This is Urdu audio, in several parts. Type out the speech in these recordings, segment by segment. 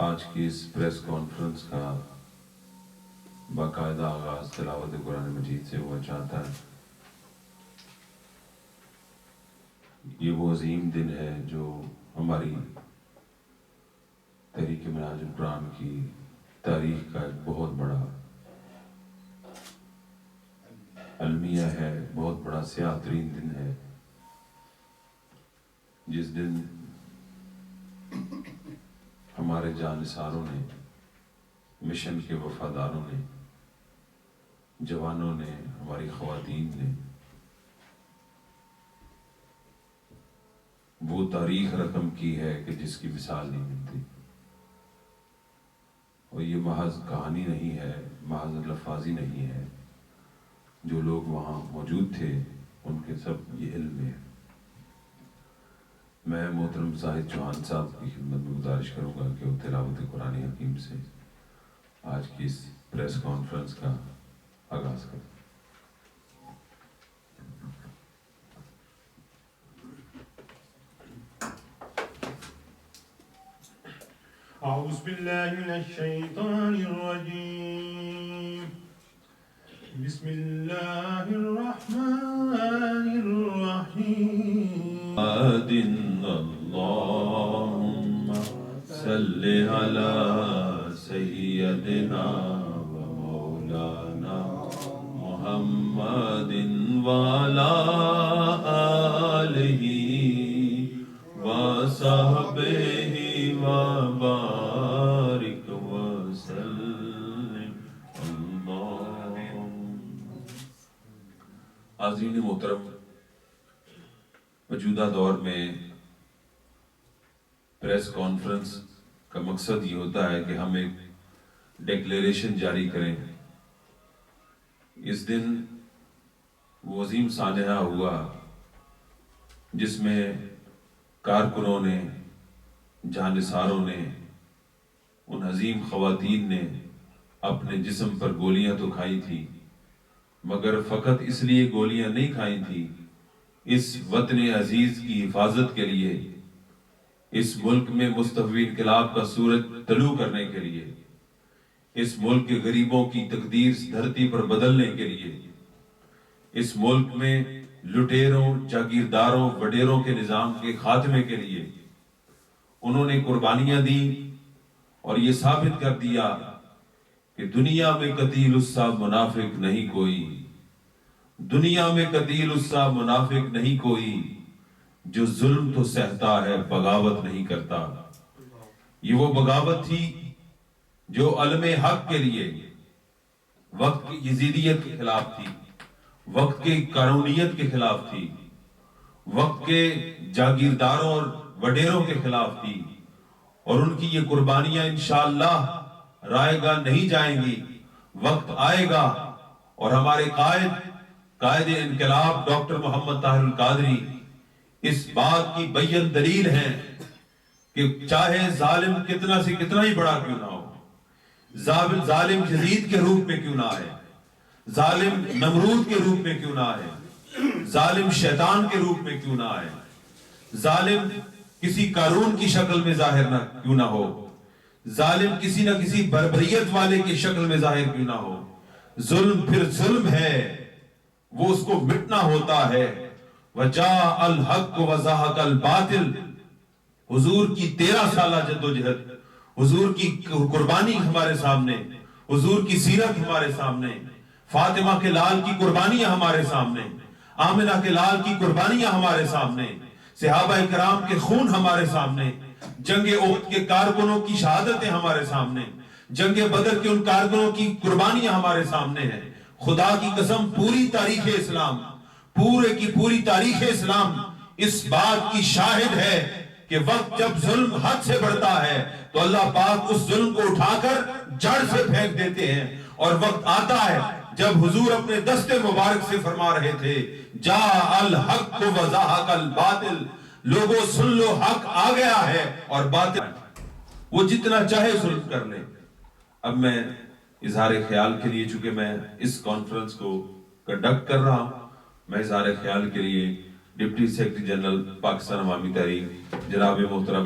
آج کی اس پریس کانفرنس کا باقاعدہ آغاز تلاوت قرآن مجید سے ہوا چاہتا ہے۔ یہ وہ عظیم دن ہے جو ہماری تحریک منہاج القرآن کی تاریخ کا ایک بہت بڑا المیہ ہے، بہت بڑا سیاہ ترین دن ہے، جس دن ہمارے جانثاروں نے، مشن کے وفاداروں نے، جوانوں نے، ہماری خواتین نے وہ تاریخ رقم کی ہے کہ جس کی مثال نہیں ملتی۔ اور یہ محض کہانی نہیں ہے، محض لفاظی نہیں ہے، جو لوگ وہاں موجود تھے ان کے سب یہ علم ہے۔ میں محترم زاہد چوہان صاحب کی خدمت میں گزارش کروں گا کہ وہ تلاوت قرآن حکیم سے آج کی اس پریس کانفرنس کا آغاز کریں۔ اعوذ باللہ من الشیطان الرجیم، بسم اللہ الرحمن الرحیم۔ اللہم صلی علی سیدنا و مولانا محمد وعلی آلہ و صحبہ وبارک وسلم۔ حاضرین محترم، موجودہ دور میں پریس کانفرنس کا مقصد یہ ہوتا ہے کہ ہم ایک ڈیکلیریشن جاری کریں۔ اس دن وہ عظیم سانحہ ہوا جس میں کارکنوں نے، جانثاروں نے، ان عظیم خواتین نے اپنے جسم پر گولیاں تو کھائی تھی، مگر فقط اس لیے گولیاں نہیں کھائی تھی، اس وطن عزیز کی حفاظت کے لیے، اس ملک میں مستوی انقلاب کا سورج طلوع کرنے کے لیے، اس ملک کے غریبوں کی تقدیر دھرتی پر بدلنے کے لیے، اس ملک میں لٹیروں، جاگیرداروں، وڈیروں کے نظام کے خاتمے کے لیے انہوں نے قربانیاں دی اور یہ ثابت کر دیا کہ دنیا میں قتیل السا منافق نہیں کوئی، دنیا میں قتیل السا منافق نہیں کوئی، جو ظلم تو سہتا ہے بغاوت نہیں کرتا۔ یہ وہ بغاوت تھی جو علم حق کے لیے وقت کی یزیدیت کے خلاف تھی، وقت کی قانونیت کے خلاف تھی، وقت کے جاگیرداروں اور وڈیروں کے خلاف تھی، اور ان کی یہ قربانیاں انشاءاللہ رائے گاہ نہیں جائیں گی۔ وقت آئے گا اور ہمارے قائد انقلاب ڈاکٹر محمد طاہر القادری اس بات کی بیان دلیل ہیں کہ چاہے ظالم کتنا سے کتنا ہی بڑا کیوں نہ ہو، ظالم یزید کے روپ میں کیوں نہ آئے، ظالم نمرود کے روپ میں کیوں نہ آئے، ظالم شیطان کے روپ میں کیوں نہ آئے، ظالم کسی قارون کی شکل میں ظاہر نہ کیوں نہ ہو، ظالم کسی نہ کسی بربریت والے کی شکل میں ظاہر کیوں نہ ہو، ظلم پھر ظلم ہے، وہ اس کو مٹنا ہوتا ہے۔ وَجَاءَ الْحَقُّ وَزَهَقَ الْبَاطِلُ، حضور کی 13 سالہ جدوجہد، حضور کی قربانی ہمارے سامنے، حضور کی سیرت ہمارے سامنے، فاطمہ کے لال کی قربانیاں ہمارے سامنے، آمنہ کے لال کی قربانیاں ہمارے سامنے، صحابہ کرام کے خون ہمارے سامنے، جنگ احد کے کارکنوں کی شہادتیں ہمارے سامنے، جنگ بدر کے ان کارکنوں کی قربانیاں ہمارے سامنے ہیں۔ خدا کی قسم پوری تاریخ اسلام، پورے کی پوری تاریخ اسلام اس بات کی شاہد ہے کہ وقت جب ظلم حد سے بڑھتا ہے تو اللہ پاک اس ظلم کو اٹھا کر جڑ سے پھینک دیتے ہیں، اور وقت آتا ہے جب حضور اپنے دست مبارک سے فرما رہے تھے جاء الحق وزهق الباطل، لوگوں سن لو حق آ گیا ہے اور باطل وہ جتنا چاہے ظلم کر لے۔ اب میں اظہار خیال کے لیے، چونکہ میں اس کانفرنس کو کنڈکٹ کر رہا ہوں، میں اظہار خیال کے لیے ڈپٹی سیکرٹری جنرل پاکستان عوامی تحریک جناب محترم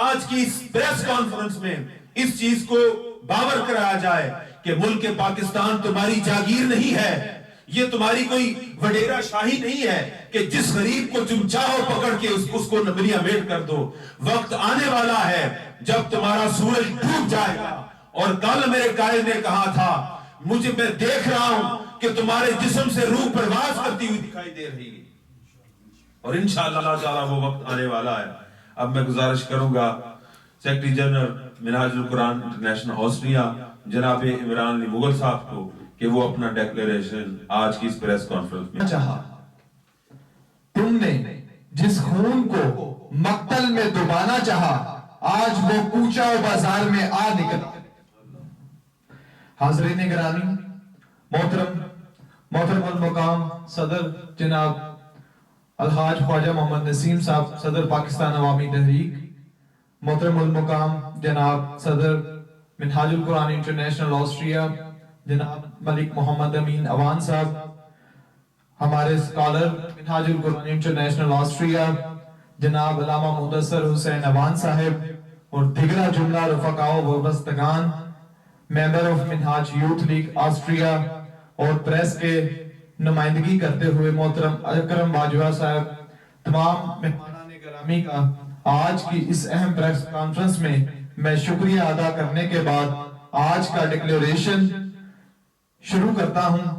آج کی اس پریس کانفرنس میں اس چیز کو باور کرایا جائے کہ ملک پاکستان تمہاری جاگیر نہیں ہے، یہ تمہاری کوئی وڈیرا شاہی نہیں ہے کہ جس غریب کو تم چاہو پکڑ کے اس کو نمبریاں میٹ کر دو۔ وقت آنے والا ہے جب تمہارا سورج ڈوب جائے گا، اور کل میرے قائد نے کہا تھا میں دیکھ رہا ہوں کہ تمہارے جسم سے روح پرواز کرتی ہوئی دکھائی دے رہی ہے، اور انشاءاللہ اللہ تعالیٰ وہ وقت آنے والا ہے۔ اب میں گزارش کروں گا سیکرٹری جنرل منہاج القرآن انٹرنیشنل آسٹریا جناب عمران علی مغل صاحب کو کہ وہ اپنا ڈیکلیریشن آج کی اس پریس کانفرنس میں چاہا۔ تم نے جس خون کو مقتل میں ڈبانا چاہا، آج وہ کوچہ و بازار میں آ نکلا۔ حاضرین گرامی، محترم المقام صدر جناب الحاج خواجہ محمد نسیم صاحب صدر پاکستان عوامی تحریک، محترم المقام جناب صدر منہاج القرآن انٹرنیشنل آسٹریا جناب ملک محمد امین اوان صاحب، ہمارے اسکالر منہاج القرآن انٹرنیشنل آسٹریا جناب علامہ مدثر حسین اوان صاحب، اور دیگر جملہ رفقاء و وابستگان، member of Minhaj youth league Austria, اور پریس کے نمائندگی کرتے ہوئے محترم اکرم باجوہ صاحب، تمام مہمانان گرامی کا آج کی اس اہم پریس کانفرنس میں میں شکریہ ادا کرنے کے بعد آج کا ڈکلیریشن شروع کرتا ہوں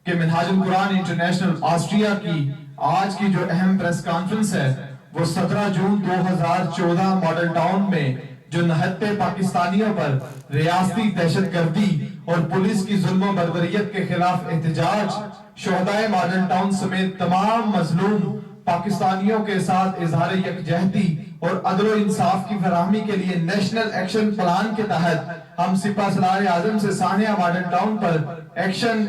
کہ منہاج القرآن انٹرنیشنل آسٹریا کی آج کی جو اہم پریس کانفرنس ہے وہ 17 جون 2014 ماڈل ٹاؤن میں جو نہتے پاکستانیوں پر ریاستی دہشت گردی اور پولیس کی ظلم و بربریت کے خلاف احتجاج، شہدائے ماڈل ٹاؤن سمیت تمام مظلوم پاکستانیوں کے ساتھ اظہار یکجہتی اور عدل و انصاف کی فراہمی کے لیے نیشنل ایکشن پلان کے تحت ہم سپہ سالار اعظم سے سانحہ ماڈل ٹاؤن پر ایکشن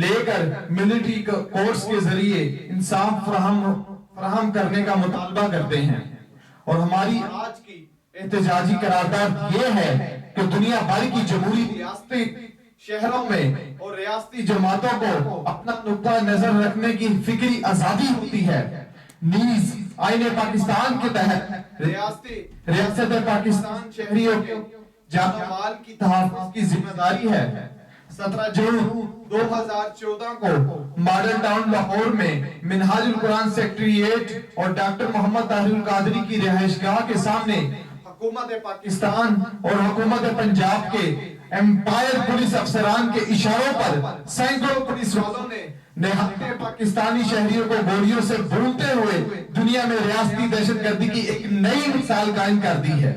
لے کر ملٹری کورٹس کے ذریعے انصاف فراہم کرنے کا مطالبہ کرتے ہیں۔ اور ہماری آج کی احتجاجی قرارداد یہ ہے کہ دنیا بھر کی جمہوری ریاستی شہروں میں اور ریاستی جماعتوں کو اپنا نقطہ نظر رکھنے کی فکری آزادی ہوتی ہے، نیز آئین پاکستان کے تحت ریاست پاکستان شہریوں کے جان و مال کی تحفظ کی ذمہ داری ہے۔ 17 جون 2014 کو ماڈل ٹاؤن لاہور میں منہاج القرآن سیکٹریٹ اور ڈاکٹر محمد طاہر القادری کی رہائش گاہ کے سامنے حکومت پاکستان اور حکومت پنجاب کے امپائر پولیس افسران کے اشاروں پر سینکڑوں پولیس والوں نے نہتے پاکستانی شہریوں کو گولیوں سے بھونتے ہوئے دنیا میں ریاستی دہشت گردی کی ایک نئی مثال قائم کر دی ہے،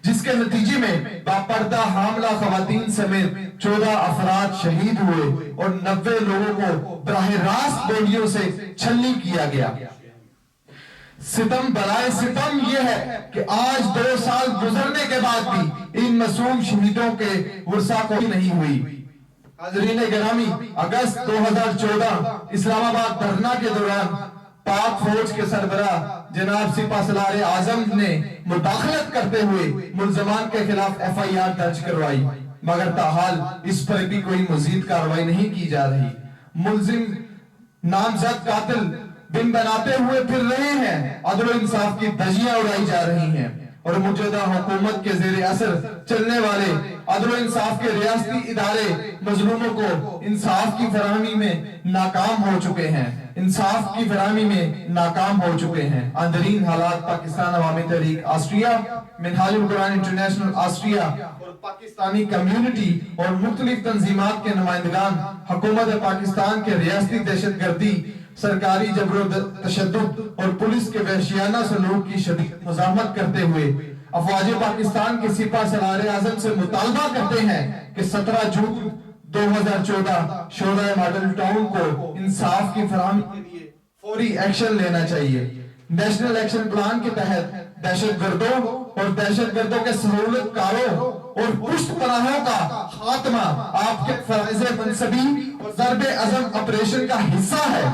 جس کے نتیجے میں باپردہ حاملہ خواتین سمیت 14 افراد شہید ہوئے اور 90 لوگوں کو براہ راست گولیوں سے چھلنی کیا گیا۔ ستم برائے ستم یہ ہے کہ آج 2 سال گزرنے کے بعد بھی ان معصوم شہیدوں کے ورثہ کو نہیں ہوئی۔ حاضرین گرامی، اگست 2014 اسلام آباد دھرنا کے دوران پاک فوج کے سربراہ جناب سپہ سالار اعظم نے مداخلت کرتے ہوئے ملزمان کے خلاف FIR درج کروائی، مگر تاحال اس پر بھی کوئی مزید کارروائی نہیں کی جا رہی۔ ملزم نامزد قاتل بن بناتے ہوئے پھر رہے ہیں، عدل و انصاف کی دھجیاں اڑائی جا رہی ہیں، اور موجودہ حکومت کے زیر اثر چلنے والے عدل و انصاف کے ریاستی ادارے مظلوموں کو انصاف کی فراہمی میں ناکام ہو چکے ہیں، اندرین حالات پاکستان عوامی تحریک آسٹریا، منہاج القرآن انٹرنیشنل آسٹریا اور پاکستانی کمیونٹی اور مختلف تنظیمات کے نمائندگان حکومت پاکستان کے ریاستی دہشت گردی، سرکاری جبر و تشدد اور پولیس کے وحشیانہ سلوک کی شدید مزاحمت کرتے ہوئے افواج پاکستان کے سپہ سالار اعظم سے مطالبہ کرتے ہیں کہ 17 جون 2014 شہدائے ماڈل ٹاؤن کو انصاف کی فراہمی کے لیے فوری ایکشن لینا چاہیے۔ نیشنل ایکشن پلان کے تحت دہشت گردوں اور دہشت گردوں کے سہولت کاروں اور پشت پناہوں کا خاتمہ آپ کے فرائض منصبی اور ضرب عزم آپریشن کا حصہ ہے۔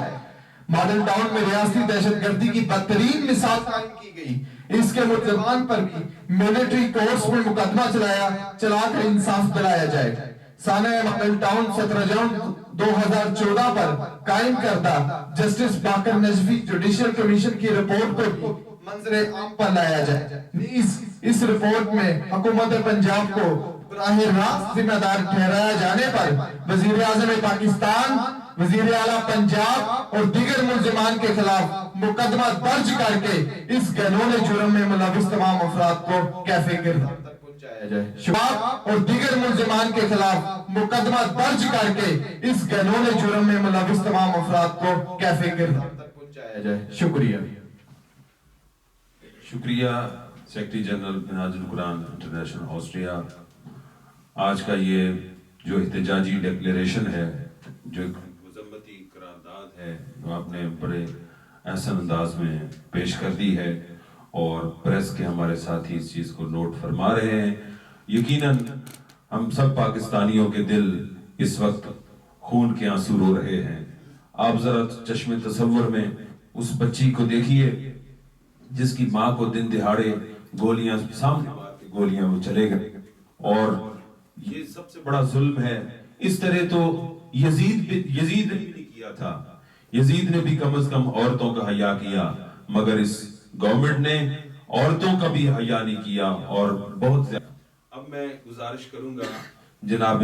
ماڈل ٹاؤن میں ریاستی دہشت گردی کی بدترین مثال قائم کی گئی، اس کے ملزمان پر بھی ملٹری کورٹس میں مقدمہ چلا کر انصاف دلایا جائے۔ سانحہ ماڈل ٹاؤن 17 جون 2014 پر قائم کردہ justice Baqir Najafi judicial commission کی رپورٹ کو بھی منظر عام پر لایا جائے. نیز اس رپورٹ میں حکومت پنجاب کو براہ راست ذمہ دار ٹھہرایا جانے پر وزیر اعظم پاکستان، وزیر اعلیٰ پنجاب اور دیگر ملزمان کے خلاف مقدمہ درج کر کے اس گھنونے جرم میں ملوث تمام افراد کو کیفے گرفتار تک پہنچایا جائے. شباب اور دیگر ملزمان کے خلاف مقدمہ درج کر کے اس گھنونے جرم میں ملوث تمام افراد کو کیفے گرفتار تک پہنچایا جائے. شکریہ. شکریہ سیکرٹری جنرل منہاج القرآن انٹرنیشنل آسٹریا. آج کا یہ جو احتجاجی ڈیکلیریشن ہے، جو ایک مذمتی قرارداد ہے، وہ آپ نے بڑے احسن انداز میں پیش کر دی ہے اور پریس کے ہمارے ساتھی اس چیز کو نوٹ فرما رہے ہیں. یقیناً ہم سب پاکستانیوں کے دل اس وقت خون کے آنسو رو رہے ہیں. آپ ذرا چشم تصور میں اس بچی کو دیکھیے جس کی ماں کو دن دہاڑے گولیاں سامنے مار کے گولیاں وہ چلے گئے، اور یہ سب سے بڑا ظلم ہے. اس طرح تو یزید نے بھی نہیں کیا تھا. یزید نے بھی کم از کم عورتوں کا حیا کیا، مگر اس گورنمنٹ نے عورتوں کا بھی حیا نہیں کیا اور بہت زیادہ. اب میں گزارش کروں گا جناب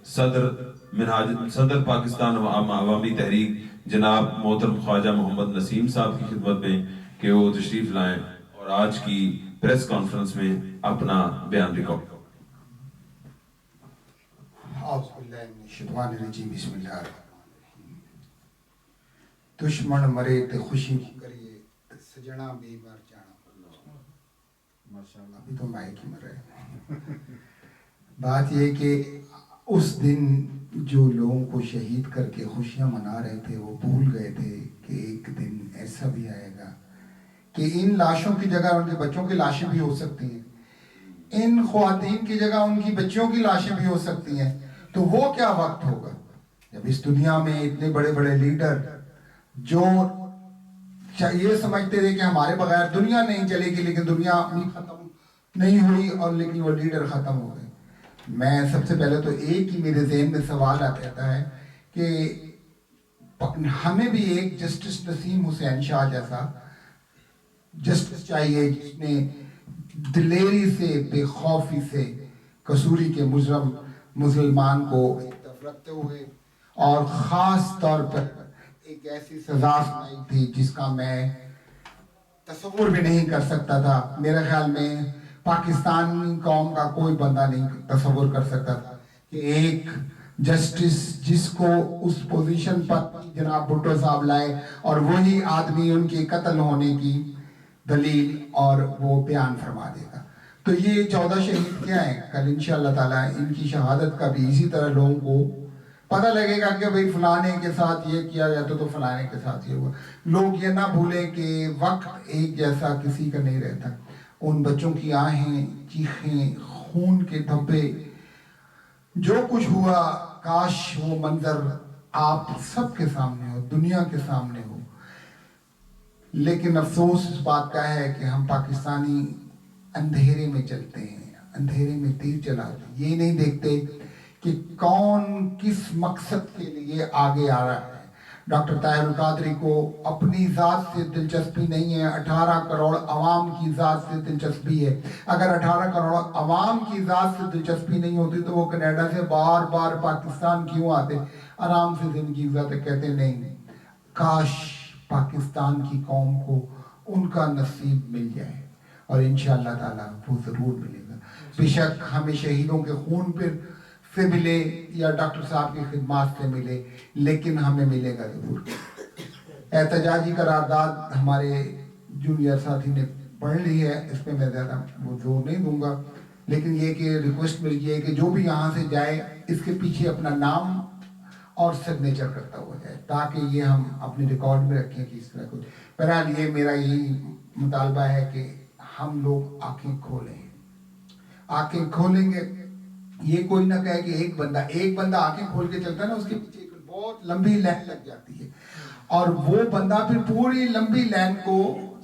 صدر پاکستان عوامی تحریک جناب محترم خواجہ محمد نسیم صاحب کی خدمت میں کہ وہ تشریف لائیں اور آج کی پریس کانفرنس میں اپنا بیان ریکارڈ کریں. اعوذ باللہ من الشیطان الرجیم. بسم اللہ الرحمن الرحیم. دشمن مرے تے خوشی کریے تے سجنا بھی مر جانا. ماشاءاللہ ابھی تو مائک ہی مر رہے. بات یہ کہ اس دن جو لوگوں کو شہید کر کے خوشیاں منا رہے تھے وہ بھول گئے تھے کہ ایک دن ایسا بھی آئے گا کہ ان لاشوں کی جگہ ان کے بچوں کی لاشیں بھی ہو سکتی ہیں، ان خواتین کی جگہ ان کی بچیوں کی لاشیں بھی ہو سکتی ہیں. تو وہ کیا وقت ہوگا جب اس دنیا میں اتنے بڑے بڑے لیڈر جو یہ سمجھتے تھے کہ ہمارے بغیر دنیا نہیں چلے گی، لیکن دنیا اپنی ختم نہیں ہوئی اور لیکن وہ لیڈر ختم ہو گئے. میں سب سے پہلے تو ایک ہی میرے ذہن میں سوال آتا ہے کہ ہمیں بھی ایک جسٹس نسیم حسین شاہ جیسا جسٹس چاہیے جس نے دلیری سے، بے خوفی سے قصوری کے مجرم مسلمان کو ایک طرف رکھتے ہوئے اور خاص طور پر ایک ایسی سزا سنائی تھی جس کا میں تصور بھی نہیں کر سکتا تھا. میرے خیال میں پاکستانی قوم کا کوئی بندہ نہیں تصور کر سکتا تھا کہ ایک جسٹس جس کو اس پوزیشن پر جناب بھٹو صاحب لائے اور وہی آدمی ان کے قتل ہونے کی دلیل اور وہ بیان فرما دے گا. تو یہ 14 شہید کیا ہیں؟ کل انشاءاللہ تعالیٰ ان کی شہادت کا بھی اسی طرح لوگوں کو پتہ لگے گا کہ بھئی فلانے کے ساتھ یہ کیا جاتا تو فلانے کے ساتھ یہ ہوا. لوگ یہ نہ بھولیں کہ وقت ایک جیسا کسی کا نہیں رہتا. ان بچوں کی آہیں، چیخیں، خون کے دھبے، جو کچھ ہوا، کاش وہ منظر آپ سب کے سامنے ہو، دنیا کے سامنے ہو. لیکن افسوس اس بات کا ہے کہ ہم پاکستانی اندھیرے میں چلتے ہیں، اندھیرے میں تیر چلاتے ہیں. یہ نہیں دیکھتے کہ کون کس مقصد کے لیے آگے آ رہا ہے. ڈاکٹر طاہر القادری کو اپنی ذات سے دلچسپی نہیں ہے، 18 کروڑ عوام کی ذات سے دلچسپی ہے. اگر 18 کروڑ عوام کی ذات سے دلچسپی نہیں ہوتی تو وہ کینیڈا سے بار بار پاکستان کیوں آتے؟ آرام سے زندگی گزارتے. کہتے نہیں، کاش پاکستان کی قوم کو ان کا نصیب مل جائے اور انشاءاللہ تعالیٰ وہ ضرور ملے گا. بے شک ہمیں شہیدوں کے خون پر سے ملے یا ڈاکٹر صاحب کی خدمات سے ملے، لیکن ہمیں ملے گا ضرور. احتجاجی قرارداد ہمارے جونیئر ساتھی نے پڑھ لی ہے، اس پہ میں زیادہ وہ زور نہیں دوں گا، لیکن یہ کہ ریکویسٹ میری یہ ہے کہ جو بھی یہاں سے جائے اس کے پیچھے اپنا نام اور سگنیچر کرتا ہوا جائے تاکہ یہ ہم اپنے ریکارڈ میں رکھیں کہ اس طرح کو. بہرحال یہ میرا یہی مطالبہ ہے کہ ہم لوگ آنکھیں کھولیں. آنکھیں کھولیں گے، یہ کوئی نہ کہے کہ ایک بندہ آنکھیں کھول کے چلتا ہے نا، اس کے پیچھے ایک بہت لمبی لائن لگ جاتی ہے اور وہ بندہ پھر پوری لمبی لائن کو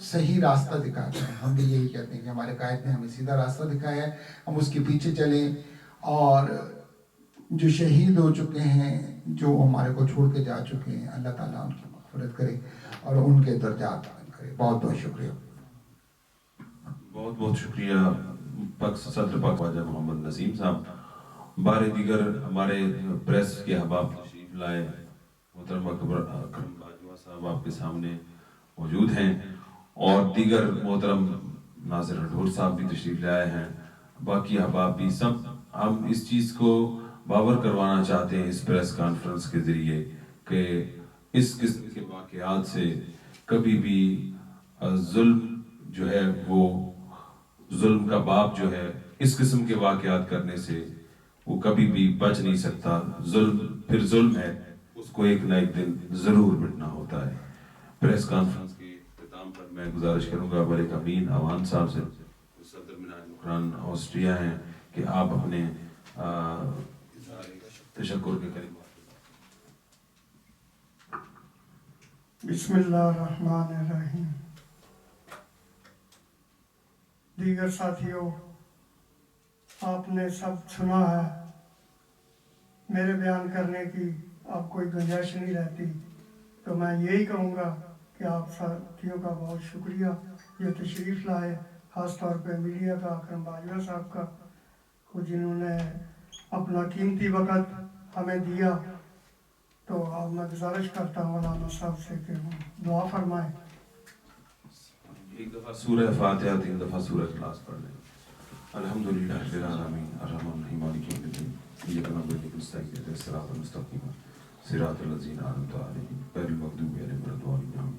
صحیح راستہ دکھاتا ہے. ہم بھی یہی کہتے ہیں کہ ہمارے قائد نے ہمیں سیدھا راستہ دکھایا ہے، ہم اس کے پیچھے چلیں اور جو شہید ہو چکے ہیں، جو ہمارے کو چھوڑ کے جا چکے ہیں، اللہ تعالیٰ ان کی مغفرت کرے اور ان کے درجات بلند کرے. بہت بہت شکریہ. بہت بہت شکریہ صدر پاک خواجہ محمد نسیم صاحب. بارے دیگر ہمارے پریس کے احباب تشریف لائے. محترم اکرم باجوہ صاحب آپ کے سامنے موجود ہیں اور دیگر محترم ناصر ہڈور صاحب بھی تشریف لائے ہیں. باقی احباب بھی سب ہم اس چیز کو باور کروانا چاہتے ہیں اس پریس کانفرنس کے ذریعے کہ اس قسم کے واقعات سے کبھی بھی ظلم جو ہے وہ ظلم کا باپ جو ہے اس قسم کے واقعات کرنے سے وہ کبھی بھی بچ نہیں سکتا. ظلم پھر ظلم ہے, اس کو ایک نہ ایک دن ضرور مٹنا ہوتا ہے. پریس کانفرنس کے اختتام پر میں گزارش کروں گا ملک امین اوان صاحب سے, صدر منہاج القرآن آسٹریا ہیں, کہ آپ اپنے تشکر کے کلمات. بسم اللہ الرحمن الرحیم. دیگر ساتھیوں, آپ نے سب سنا ہے, میرے بیان کرنے کی اب کوئی گنجائش نہیں رہتی, تو میں یہی کہوں گا کہ آپ ساتھیوں کا بہت شکریہ یہ تشریف لائے, خاص طور پہ میڈیا کا, اکرم باجوہ صاحب کا, جنہوں نے اپنا قیمتی وقت ہمیں دیا. تو اب میں گزارش کرتا ہوں علامہ صاحب سے کہ وہ دعا فرمائیں. ایک دفعہ سورہ فاتحہ, 3 دفعہ سورہ اخلاص پڑھ لیں. الحمدللہ رب العالمین الرحمن الرحیم مالک یوم الدین ایاک نعبد و ایاک نستعین اهدنا الصراط المستقیم صراط الذین انعمت علیہم غیر المغضوب علیہم ولا الضالین.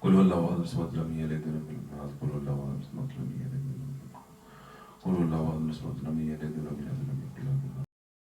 قل هو الله احد الصمد لم یلد ولم یولد قل هو الله احد الصمد لم یلد ولم یولد قل هو الله احد الصمد لم یلد ولم یولد